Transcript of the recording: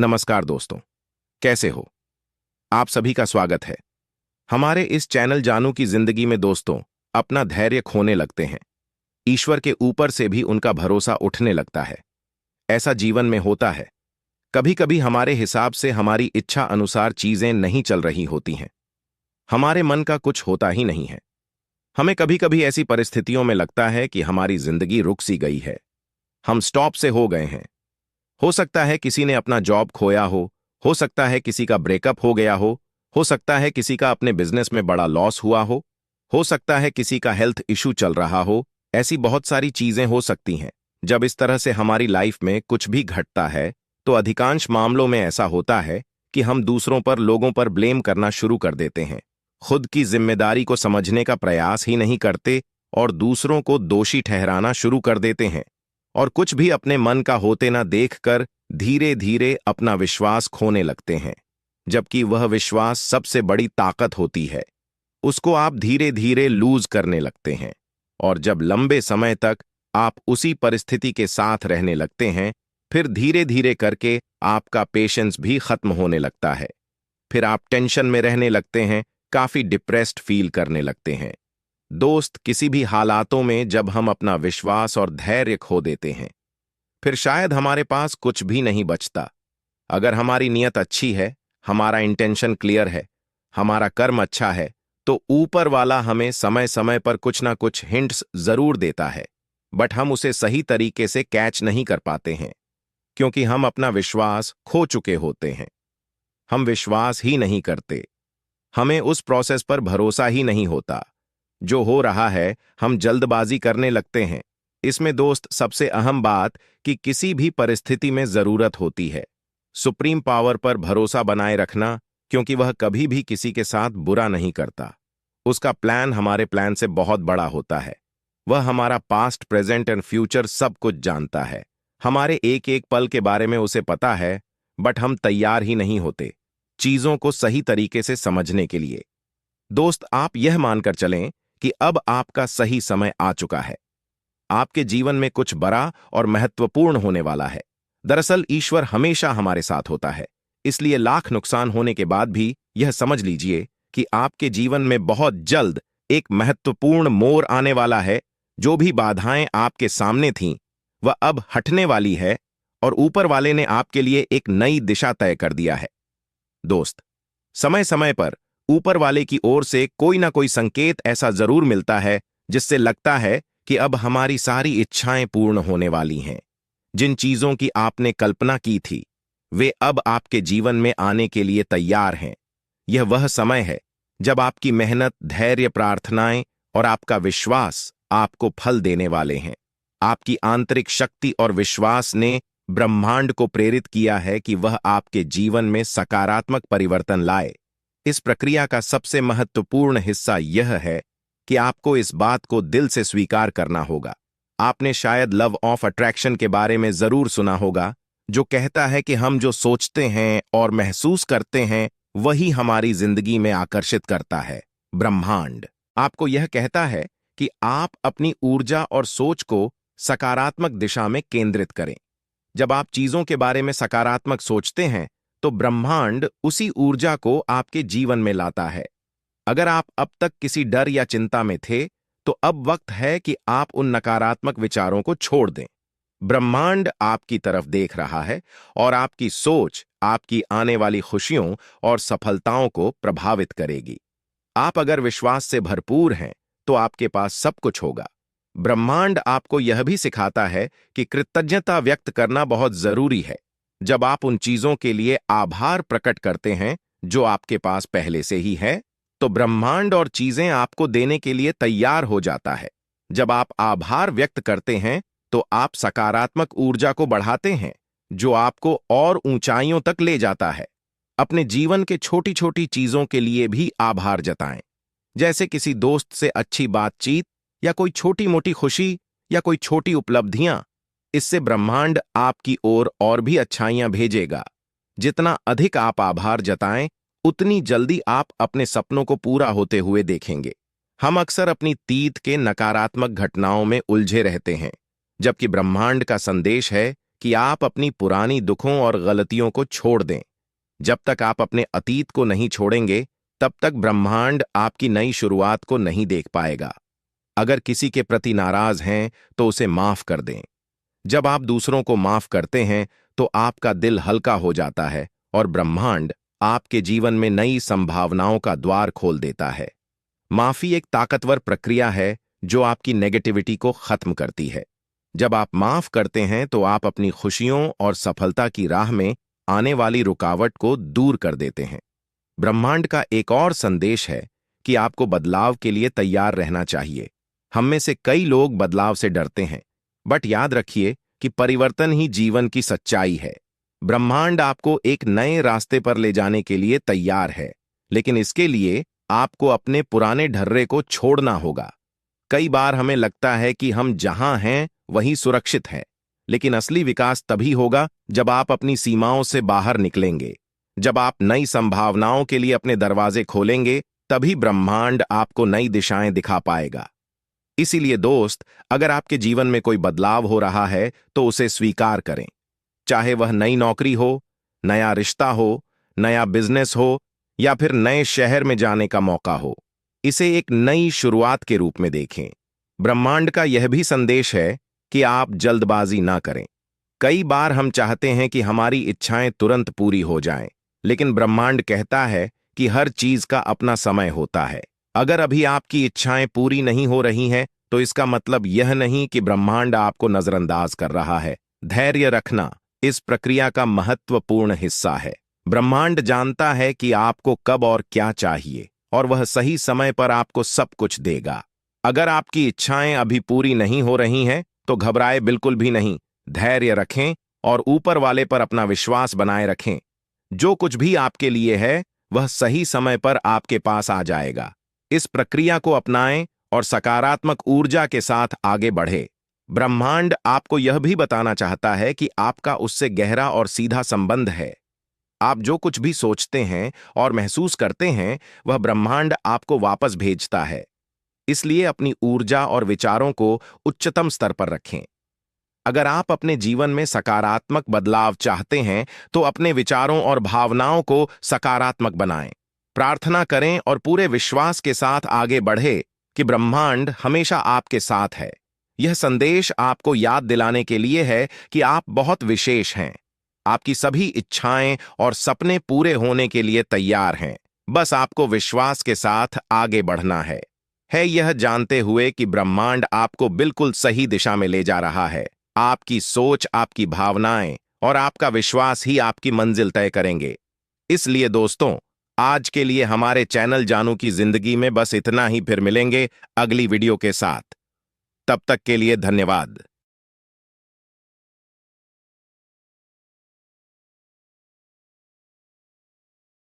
नमस्कार दोस्तों, कैसे हो? आप सभी का स्वागत है। हमारे इस चैनल जानू की जिंदगी में दोस्तों अपना धैर्य खोने लगते हैं। ईश्वर के ऊपर से भी उनका भरोसा उठने लगता है। ऐसा जीवन में होता है। कभी कभी हमारे हिसाब से हमारी इच्छा अनुसार चीजें नहीं चल रही होती हैं। हमारे मन का कुछ होता ही नहीं है। हमें कभी कभी ऐसी परिस्थितियों में लगता है कि हमारी जिंदगी रुक सी गई है। हम स्टॉप से हो गए हैं। हो सकता है किसी ने अपना जॉब खोया हो सकता है किसी का ब्रेकअप हो गया हो सकता है किसी का अपने बिजनेस में बड़ा लॉस हुआ हो सकता है किसी का हेल्थ इशू चल रहा हो। ऐसी बहुत सारी चीजें हो सकती हैं। जब इस तरह से हमारी लाइफ में कुछ भी घटता है तो अधिकांश मामलों में ऐसा होता है कि हम दूसरों पर, लोगों पर ब्लेम करना शुरू कर देते हैं। खुद की जिम्मेदारी को समझने का प्रयास ही नहीं करते और दूसरों को दोषी ठहराना शुरू कर देते हैं। और कुछ भी अपने मन का होते ना देखकर धीरे धीरे अपना विश्वास खोने लगते हैं, जबकि वह विश्वास सबसे बड़ी ताकत होती है। उसको आप धीरे धीरे लूज करने लगते हैं और जब लंबे समय तक आप उसी परिस्थिति के साथ रहने लगते हैं, फिर धीरे धीरे करके आपका पेशेंस भी खत्म होने लगता है। फिर आप टेंशन में रहने लगते हैं, काफी डिप्रेस्ड फील करने लगते हैं। दोस्त, किसी भी हालातों में जब हम अपना विश्वास और धैर्य खो देते हैं, फिर शायद हमारे पास कुछ भी नहीं बचता। अगर हमारी नीयत अच्छी है, हमारा इंटेंशन क्लियर है, हमारा कर्म अच्छा है, तो ऊपर वाला हमें समय समय पर कुछ ना कुछ हिंट्स जरूर देता है, बट हम उसे सही तरीके से कैच नहीं कर पाते हैं, क्योंकि हम अपना विश्वास खो चुके होते हैं। हम विश्वास ही नहीं करते। हमें उस प्रोसेस पर भरोसा ही नहीं होता। जो हो रहा है, हम जल्दबाजी करने लगते हैं। इसमें दोस्त सबसे अहम बात कि किसी भी परिस्थिति में जरूरत होती है सुप्रीम पावर पर भरोसा बनाए रखना, क्योंकि वह कभी भी किसी के साथ बुरा नहीं करता। उसका प्लान हमारे प्लान से बहुत बड़ा होता है। वह हमारा पास्ट, प्रेजेंट एंड फ्यूचर सब कुछ जानता है। हमारे एक एक पल के बारे में उसे पता है, बट हम तैयार ही नहीं होते चीजों को सही तरीके से समझने के लिए। दोस्त, आप यह मानकर चलें कि अब आपका सही समय आ चुका है। आपके जीवन में कुछ बड़ा और महत्वपूर्ण होने वाला है। दरअसल ईश्वर हमेशा हमारे साथ होता है, इसलिए लाख नुकसान होने के बाद भी यह समझ लीजिए कि आपके जीवन में बहुत जल्द एक महत्वपूर्ण मोड़ आने वाला है। जो भी बाधाएं आपके सामने थीं, वह अब हटने वाली है और ऊपर वाले ने आपके लिए एक नई दिशा तय कर दिया है। दोस्त, समय समय पर ऊपर वाले की ओर से कोई ना कोई संकेत ऐसा जरूर मिलता है जिससे लगता है कि अब हमारी सारी इच्छाएं पूर्ण होने वाली हैं। जिन चीजों की आपने कल्पना की थी, वे अब आपके जीवन में आने के लिए तैयार हैं। यह वह समय है जब आपकी मेहनत, धैर्य, प्रार्थनाएं और आपका विश्वास आपको फल देने वाले हैं। आपकी आंतरिक शक्ति और विश्वास ने ब्रह्मांड को प्रेरित किया है कि वह आपके जीवन में सकारात्मक परिवर्तन लाए। इस प्रक्रिया का सबसे महत्वपूर्ण हिस्सा यह है कि आपको इस बात को दिल से स्वीकार करना होगा। आपने शायद लव ऑफ अट्रैक्शन के बारे में जरूर सुना होगा, जो कहता है कि हम जो सोचते हैं और महसूस करते हैं वही हमारी जिंदगी में आकर्षित करता है। ब्रह्मांड आपको यह कहता है कि आप अपनी ऊर्जा और सोच को सकारात्मक दिशा में केंद्रित करें। जब आप चीजों के बारे में सकारात्मक सोचते हैं तो ब्रह्मांड उसी ऊर्जा को आपके जीवन में लाता है। अगर आप अब तक किसी डर या चिंता में थे, तो अब वक्त है कि आप उन नकारात्मक विचारों को छोड़ दें। ब्रह्मांड आपकी तरफ देख रहा है और आपकी सोच आपकी आने वाली खुशियों और सफलताओं को प्रभावित करेगी। आप अगर विश्वास से भरपूर हैं, तो आपके पास सब कुछ होगा। ब्रह्मांड आपको यह भी सिखाता है कि कृतज्ञता व्यक्त करना बहुत जरूरी है। जब आप उन चीजों के लिए आभार प्रकट करते हैं जो आपके पास पहले से ही है, तो ब्रह्मांड और चीजें आपको देने के लिए तैयार हो जाता है। जब आप आभार व्यक्त करते हैं तो आप सकारात्मक ऊर्जा को बढ़ाते हैं, जो आपको और ऊंचाइयों तक ले जाता है। अपने जीवन के छोटी छोटी चीजों के लिए भी आभार जताएं, जैसे किसी दोस्त से अच्छी बातचीत या कोई छोटी मोटी खुशी या कोई छोटी उपलब्धियां। इससे ब्रह्मांड आपकी ओर और भी अच्छाइयां भेजेगा। जितना अधिक आप आभार जताएं, उतनी जल्दी आप अपने सपनों को पूरा होते हुए देखेंगे। हम अक्सर अपनी अतीत के नकारात्मक घटनाओं में उलझे रहते हैं, जबकि ब्रह्मांड का संदेश है कि आप अपनी पुरानी दुखों और गलतियों को छोड़ दें। जब तक आप अपने अतीत को नहीं छोड़ेंगे, तब तक ब्रह्मांड आपकी नई शुरुआत को नहीं देख पाएगा। अगर किसी के प्रति नाराज हैं, तो उसे माफ कर दें। जब आप दूसरों को माफ करते हैं, तो आपका दिल हल्का हो जाता है और ब्रह्मांड आपके जीवन में नई संभावनाओं का द्वार खोल देता है। माफी एक ताकतवर प्रक्रिया है जो आपकी नेगेटिविटी को खत्म करती है। जब आप माफ करते हैं, तो आप अपनी खुशियों और सफलता की राह में आने वाली रुकावट को दूर कर देते हैं। ब्रह्मांड का एक और संदेश है कि आपको बदलाव के लिए तैयार रहना चाहिए। हम में से कई लोग बदलाव से डरते हैं, बट याद रखिए कि परिवर्तन ही जीवन की सच्चाई है। ब्रह्मांड आपको एक नए रास्ते पर ले जाने के लिए तैयार है, लेकिन इसके लिए आपको अपने पुराने ढर्रे को छोड़ना होगा। कई बार हमें लगता है कि हम जहां हैं वहीं सुरक्षित हैं, लेकिन असली विकास तभी होगा जब आप अपनी सीमाओं से बाहर निकलेंगे। जब आप नई संभावनाओं के लिए अपने दरवाजे खोलेंगे, तभी ब्रह्मांड आपको नई दिशाएं दिखा पाएगा। इसीलिए दोस्त, अगर आपके जीवन में कोई बदलाव हो रहा है, तो उसे स्वीकार करें। चाहे वह नई नौकरी हो, नया रिश्ता हो, नया बिजनेस हो या फिर नए शहर में जाने का मौका हो, इसे एक नई शुरुआत के रूप में देखें। ब्रह्मांड का यह भी संदेश है कि आप जल्दबाजी ना करें। कई बार हम चाहते हैं कि हमारी इच्छाएं तुरंत पूरी हो जाएं, लेकिन ब्रह्मांड कहता है कि हर चीज का अपना समय होता है। अगर अभी आपकी इच्छाएं पूरी नहीं हो रही हैं, तो इसका मतलब यह नहीं कि ब्रह्मांड आपको नजरअंदाज कर रहा है। धैर्य रखना इस प्रक्रिया का महत्वपूर्ण हिस्सा है। ब्रह्मांड जानता है कि आपको कब और क्या चाहिए, और वह सही समय पर आपको सब कुछ देगा। अगर आपकी इच्छाएं अभी पूरी नहीं हो रही हैं, तो घबराए बिल्कुल भी नहीं। धैर्य रखें और ऊपर वाले पर अपना विश्वास बनाए रखें। जो कुछ भी आपके लिए है, वह सही समय पर आपके पास आ जाएगा। इस प्रक्रिया को अपनाएं और सकारात्मक ऊर्जा के साथ आगे बढ़े। ब्रह्मांड आपको यह भी बताना चाहता है कि आपका उससे गहरा और सीधा संबंध है। आप जो कुछ भी सोचते हैं और महसूस करते हैं, वह ब्रह्मांड आपको वापस भेजता है। इसलिए अपनी ऊर्जा और विचारों को उच्चतम स्तर पर रखें। अगर आप अपने जीवन में सकारात्मक बदलाव चाहते हैं, तो अपने विचारों और भावनाओं को सकारात्मक बनाएं। प्रार्थना करें और पूरे विश्वास के साथ आगे बढ़े कि ब्रह्मांड हमेशा आपके साथ है। यह संदेश आपको याद दिलाने के लिए है कि आप बहुत विशेष हैं। आपकी सभी इच्छाएं और सपने पूरे होने के लिए तैयार हैं। बस आपको विश्वास के साथ आगे बढ़ना है यह जानते हुए कि ब्रह्मांड आपको बिल्कुल सही दिशा में ले जा रहा है। आपकी सोच, आपकी भावनाएं और आपका विश्वास ही आपकी मंजिल तय करेंगे। इसलिए दोस्तों, आज के लिए हमारे चैनल जानू की जिंदगी में बस इतना ही। फिर मिलेंगे अगली वीडियो के साथ। तब तक के लिए धन्यवाद।